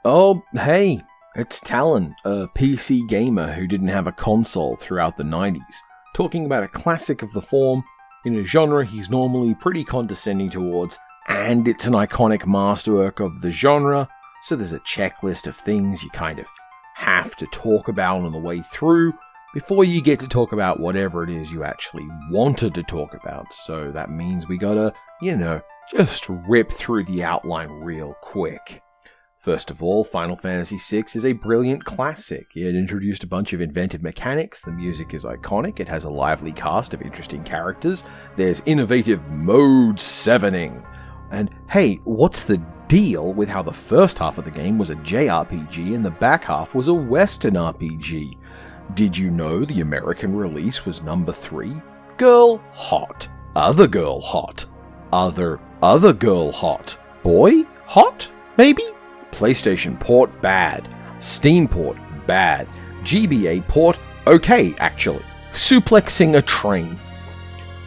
Oh, hey, it's Talon, a PC gamer who didn't have a console throughout the 90s, talking about a classic of the form in a genre he's normally pretty condescending towards, and it's an iconic masterwork of the genre, so there's a checklist of things you kind of have to talk about on the way through before you get to talk about whatever it is you actually wanted to talk about. So that means we gotta, just rip through the outline real quick. First of all, Final Fantasy VI is a brilliant classic. It introduced a bunch of inventive mechanics, the music is iconic, it has a lively cast of interesting characters, there's innovative mode 7ing. And hey, what's the deal with how the first half of the game was a JRPG and the back half was a Western RPG? Did you know the American release was number 3? Girl hot. Other girl hot. Other girl hot. Boy hot? Maybe? PlayStation port bad. Steam port bad. GBA port okay, actually. Suplexing a train.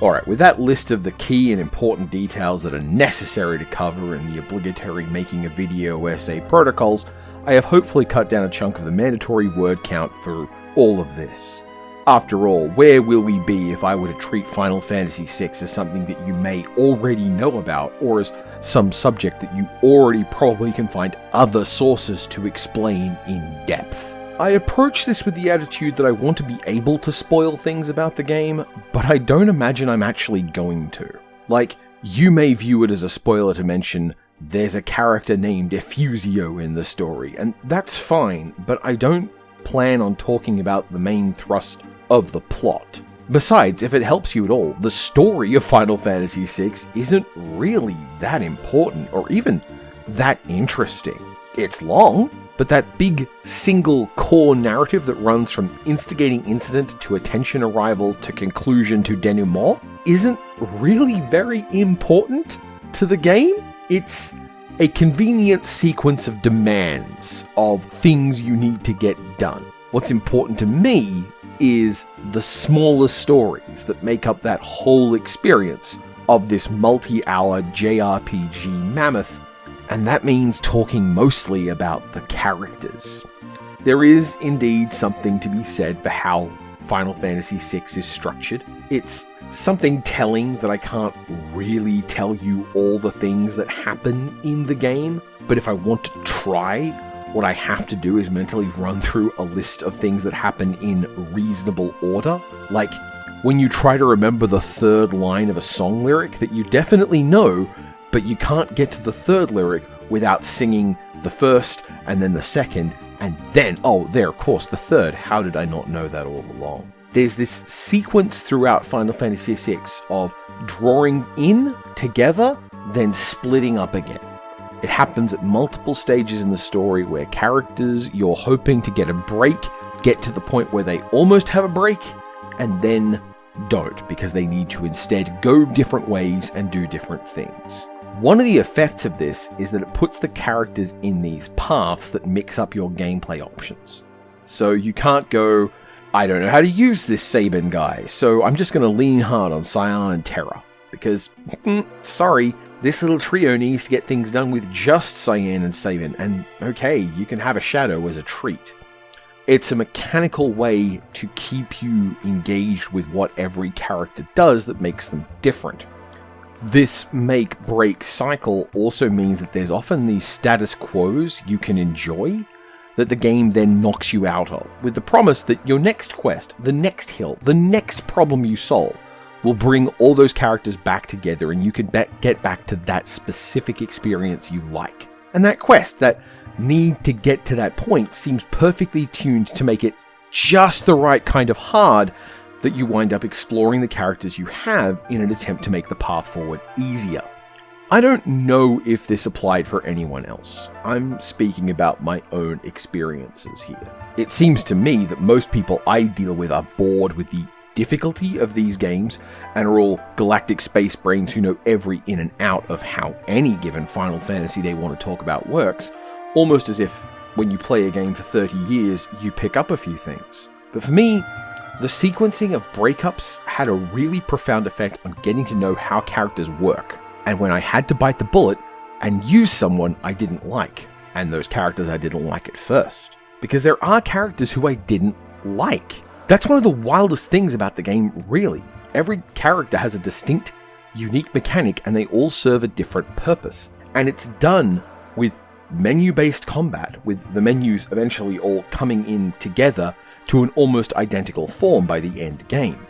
Alright, with that list of the key and important details that are necessary to cover in the obligatory making a video essay protocols, I have hopefully cut down a chunk of the mandatory word count for all of this. After all, where will we be if I were to treat Final Fantasy VI as something that you may already know about, or as some subject that you already probably can find other sources to explain in depth? I approach this with the attitude that I want to be able to spoil things about the game, but I don't imagine I'm actually going to. Like, you may view it as a spoiler to mention there's a character named Effusio in the story, and that's fine, but I don't plan on talking about the main thrust of the plot. Besides, if it helps you at all, the story of Final Fantasy VI isn't really that important or even that interesting. It's long, but that big single core narrative that runs from instigating incident to attention arrival to conclusion to denouement isn't really very important to the game. It's a convenient sequence of demands, of things you need to get done. What's important to me is the smaller stories that make up that whole experience of this multi-hour JRPG mammoth, and that means talking mostly about the characters. There is indeed something to be said for how Final Fantasy VI is structured. It's something telling that I can't really tell you all the things that happen in the game, but if I want to try, what I have to do is mentally run through a list of things that happen in reasonable order. Like, when you try to remember the third line of a song lyric that you definitely know, but you can't get to the third lyric without singing the first, and then the second, and then, of course, the third. How did I not know that all along? There's this sequence throughout Final Fantasy VI of drawing in together, then splitting up again. It happens at multiple stages in the story where characters you're hoping to get a break get to the point where they almost have a break, and then don't, because they need to instead go different ways and do different things. One of the effects of this is that it puts the characters in these paths that mix up your gameplay options. So you can't go, I don't know how to use this Sabin guy, so I'm just going to lean hard on Cyan and Terra. Because, sorry, this little trio needs to get things done with just Cyan and Sabin, and okay, you can have a Shadow as a treat. It's a mechanical way to keep you engaged with what every character does that makes them different. This make-break cycle also means that there's often these status quos you can enjoy that the game then knocks you out of, with the promise that your next quest, the next hill, the next problem you solve will bring all those characters back together and you can get back to that specific experience you like. And that quest, that need to get to that point, seems perfectly tuned to make it just the right kind of hard that you wind up exploring the characters you have in an attempt to make the path forward easier. I don't know if this applied for anyone else. I'm speaking about my own experiences here. It seems to me that most people I deal with are bored with the difficulty of these games and are all galactic space brains who know every in and out of how any given Final Fantasy they want to talk about works, almost as if when you play a game for 30 years, you pick up a few things. But for me, the sequencing of breakups had a really profound effect on getting to know how characters work, and when I had to bite the bullet and use someone I didn't like, and those characters I didn't like at first. Because there are characters who I didn't like. That's one of the wildest things about the game, really. Every character has a distinct, unique mechanic, and they all serve a different purpose. And it's done with menu-based combat, with the menus eventually all coming in together to an almost identical form by the end game.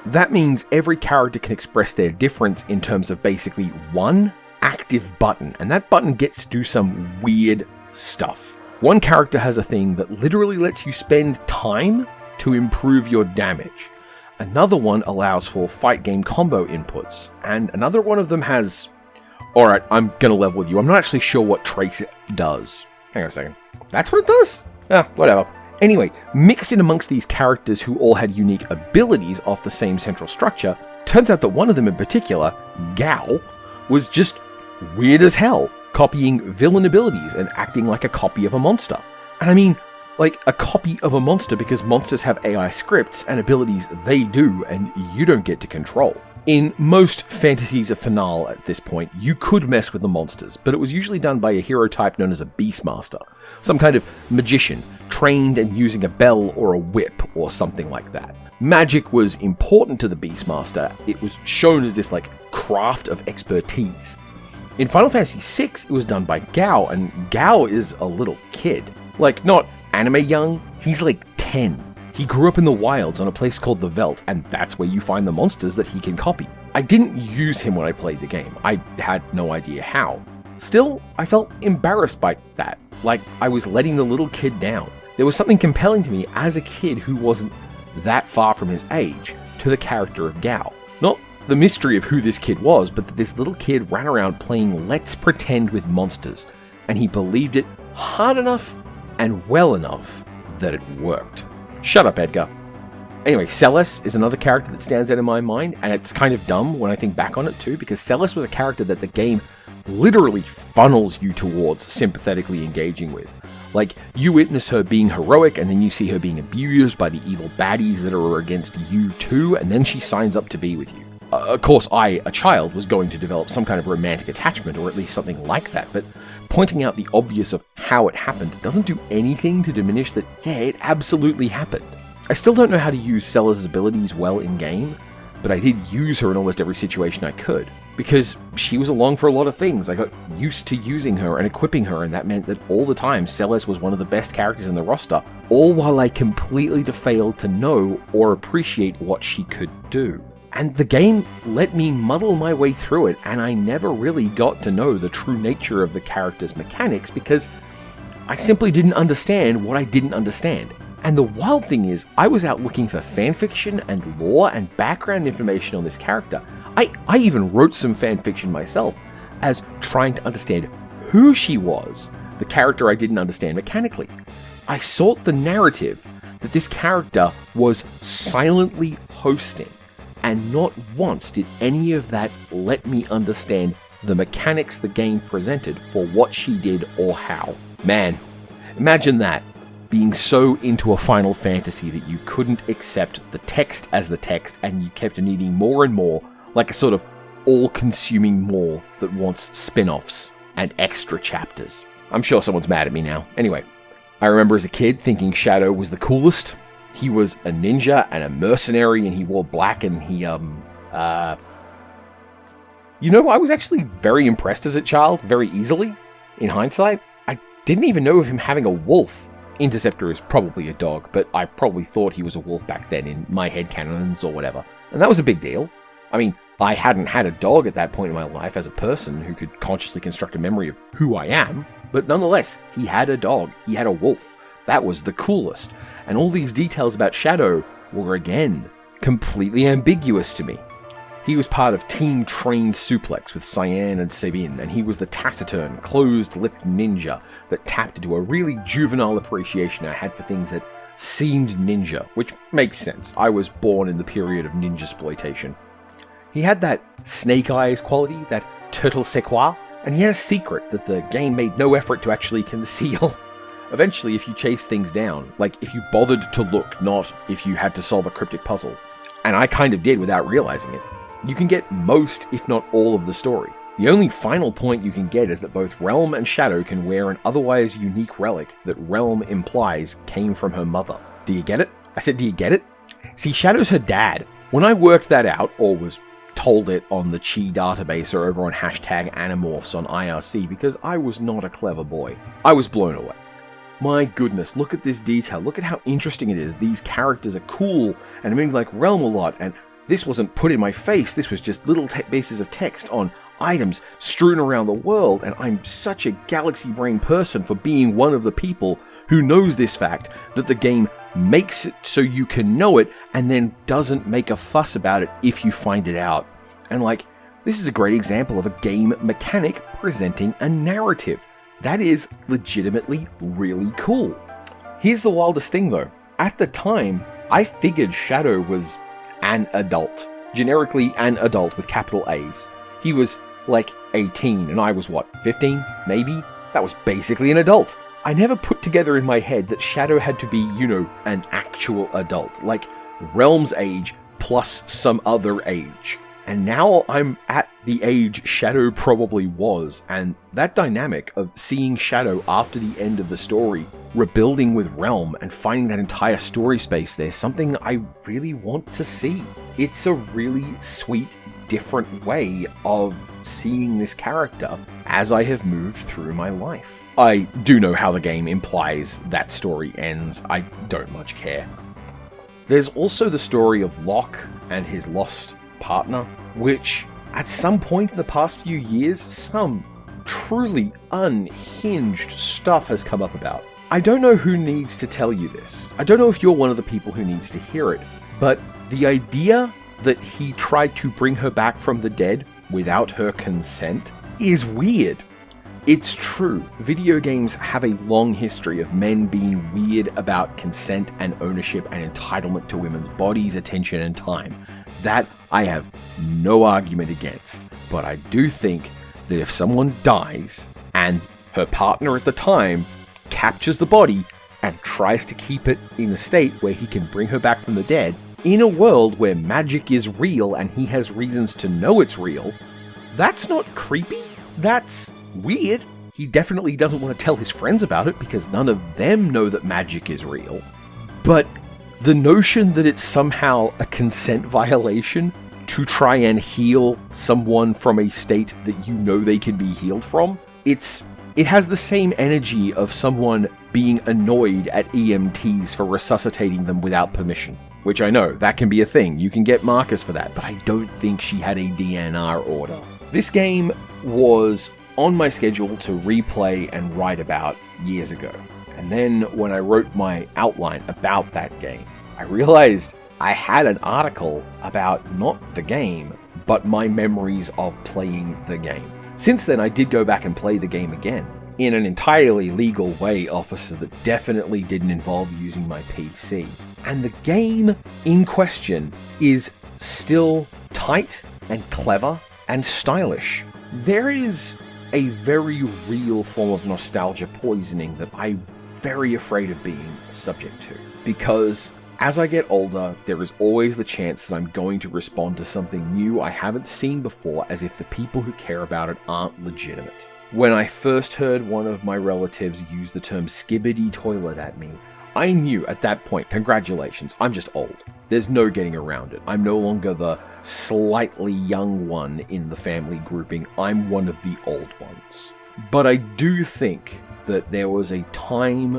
That means every character can express their difference in terms of basically one active button, and that button gets to do some weird stuff. One character has a thing that literally lets you spend time to improve your damage. Another one allows for fight game combo inputs, and another one of them has... Alright, I'm gonna level with you. I'm not actually sure what trace it does. Hang on a second. That's what it does? Whatever. Anyway, mixed in amongst these characters who all had unique abilities off the same central structure, turns out that one of them in particular, Gao, was just weird as hell, copying villain abilities and acting like a copy of a monster. And I mean, like a copy of a monster because monsters have AI scripts and abilities they do and you don't get to control. In most fantasies of Finale at this point, you could mess with the monsters, but it was usually done by a hero type known as a Beastmaster, some kind of magician, trained and using a bell or a whip or something like that. Magic was important to the Beastmaster. It was shown as this like craft of expertise. In Final Fantasy VI, it was done by Gao, and Gao is a little kid. Like, not anime young, he's like 10. He grew up in the wilds on a place called the Veldt, and that's where you find the monsters that he can copy. I didn't use him when I played the game. I had no idea how. Still, I felt embarrassed by that, like I was letting the little kid down. There was something compelling to me as a kid who wasn't that far from his age to the character of Gao. Not the mystery of who this kid was, but that this little kid ran around playing Let's Pretend with monsters, and he believed it hard enough and well enough that it worked. Shut up, Edgar. Anyway, Celes is another character that stands out in my mind, and it's kind of dumb when I think back on it too, because Celes was a character that the game literally funnels you towards sympathetically engaging with. Like, you witness her being heroic, and then you see her being abused by the evil baddies that are against you too, and then she signs up to be with you. Of course, I, a child, was going to develop some kind of romantic attachment, or at least something like that, but pointing out the obvious of how it happened doesn't do anything to diminish that, yeah, it absolutely happened. I still don't know how to use Celes' abilities well in-game, but I did use her in almost every situation I could, because she was along for a lot of things. I got used to using her and equipping her, and that meant that all the time Celes was one of the best characters in the roster, all while I completely failed to know or appreciate what she could do. And the game let me muddle my way through it, and I never really got to know the true nature of the character's mechanics because I simply didn't understand what I didn't understand. And the wild thing is, I was out looking for fanfiction and lore and background information on this character. I even wrote some fanfiction myself as trying to understand who she was, the character I didn't understand mechanically. I sought the narrative that this character was silently hosting. And not once did any of that let me understand the mechanics the game presented for what she did or how. Man, imagine that, being so into a Final Fantasy that you couldn't accept the text as the text and you kept needing more and more, like a sort of all-consuming maw that wants spin-offs and extra chapters. I'm sure someone's mad at me now. Anyway, I remember as a kid thinking Shadow was the coolest. He was a ninja and a mercenary, and he wore black, and he, I was actually very impressed as a child, very easily, in hindsight. I didn't even know of him having a wolf. Interceptor is probably a dog, but I probably thought he was a wolf back then in my headcanons or whatever. And that was a big deal. I mean, I hadn't had a dog at that point in my life as a person who could consciously construct a memory of who I am, but nonetheless, he had a dog, he had a wolf. That was the coolest. And all these details about Shadow were, again, completely ambiguous to me. He was part of Team Trained Suplex with Cyan and Sabine, and he was the taciturn, closed-lipped ninja that tapped into a really juvenile appreciation I had for things that seemed ninja, which makes sense. I was born in the period of ninja-sploitation. He had that snake eyes quality, that turtle sequoia, and he had a secret that the game made no effort to actually conceal. Eventually, if you chase things down, like if you bothered to look, not if you had to solve a cryptic puzzle, and I kind of did without realizing it, you can get most, if not all, of the story. The only final point you can get is that both Realm and Shadow can wear an otherwise unique relic that Realm implies came from her mother. Do you get it? I said, do you get it? See, Shadow's her dad. When I worked that out, or was told it on the Chi database or over on #Animorphs on IRC, because I was not a clever boy, I was blown away. My goodness, look at this detail. Look at how interesting it is. These characters are cool, and I mean like Realm a lot, and this wasn't put in my face. This was just little pieces of text on items strewn around the world, and I'm such a galaxy brain person for being one of the people who knows this fact, that the game makes it so you can know it and then doesn't make a fuss about it if you find it out. And like, this is a great example of a game mechanic presenting a narrative. That is legitimately really cool. Here's the wildest thing though. At the time, I figured Shadow was an adult. Generically an adult with capital A's. He was like 18 and I was what, 15 maybe? That was basically an adult. I never put together in my head that Shadow had to be, you know, an actual adult. Like Realm's age plus some other age. And now I'm at the age Shadow probably was, and that dynamic of seeing Shadow after the end of the story, rebuilding with Realm and finding that entire story space there, something I really want to see. It's a really sweet, different way of seeing this character as I have moved through my life. I do know how the game implies that story ends. I don't much care. There's also the story of Locke and his lost partner, which at some point in the past few years, some truly unhinged stuff has come up about. I don't know who needs to tell you this. I don't know if you're one of the people who needs to hear it, but the idea that he tried to bring her back from the dead without her consent is weird. It's true, video games have a long history of men being weird about consent and ownership and entitlement to women's bodies, attention, and time. That I have no argument against, but I do think that if someone dies and her partner at the time captures the body and tries to keep it in a state where he can bring her back from the dead, in a world where magic is real and he has reasons to know it's real, that's not creepy, that's weird. He definitely doesn't want to tell his friends about it because none of them know that magic is real. But the notion that it's somehow a consent violation to try and heal someone from a state that you know they can be healed from, it has the same energy of someone being annoyed at EMTs for resuscitating them without permission. Which I know, that can be a thing. You can get markers for that, but I don't think she had a DNR order. This game was on my schedule to replay and write about years ago. And then when I wrote my outline about that game, I realized I had an article about not the game, but my memories of playing the game. Since then, I did go back and play the game again, in an entirely legal way, officer, that definitely didn't involve using my PC. And the game in question is still tight and clever and stylish. There is a very real form of nostalgia poisoning that I'm very afraid of being subject to. Because as I get older, there is always the chance that I'm going to respond to something new I haven't seen before as if the people who care about it aren't legitimate. When I first heard one of my relatives use the term skibbity toilet at me, I knew at that point, congratulations, I'm just old. There's no getting around it. I'm no longer the slightly young one in the family grouping. I'm one of the old ones. But I do think that there was a time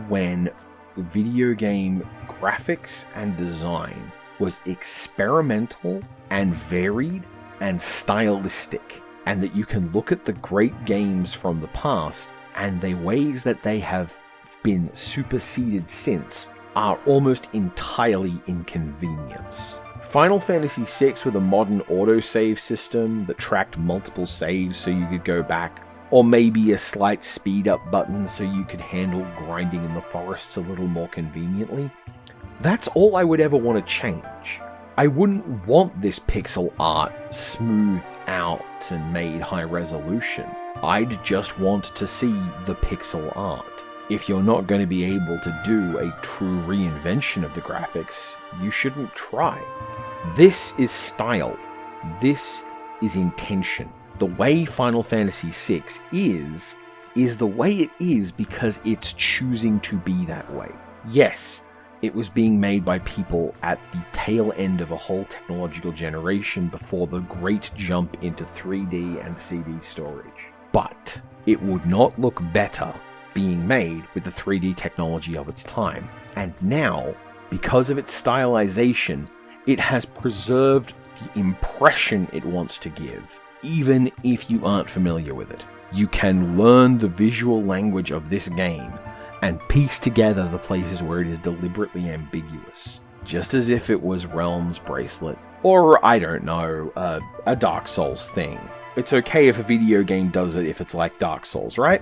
when video game graphics and design was experimental and varied and stylistic, and that you can look at the great games from the past and the ways that they have been superseded since are almost entirely inconvenience. Final Fantasy VI with a modern autosave system that tracked multiple saves so you could go back, or maybe a slight speed up button so you could handle grinding in the forests a little more conveniently, that's all I would ever want to change. I wouldn't want this pixel art smoothed out and made high resolution. I'd just want to see the pixel art. If you're not going to be able to do a true reinvention of the graphics, you shouldn't try. This is style. This is intention. The way Final Fantasy VI is the way it is because it's choosing to be that way. Yes, it was being made by people at the tail end of a whole technological generation before the great jump into 3D and CD storage. But it would not look better being made with the 3D technology of its time. And now, because of its stylization, it has preserved the impression it wants to give, even if you aren't familiar with it. You can learn the visual language of this game and piece together the places where it is deliberately ambiguous, just as if it was Realm's Bracelet, or, I don't know, a Dark Souls thing. It's okay if a video game does it if it's like Dark Souls, right?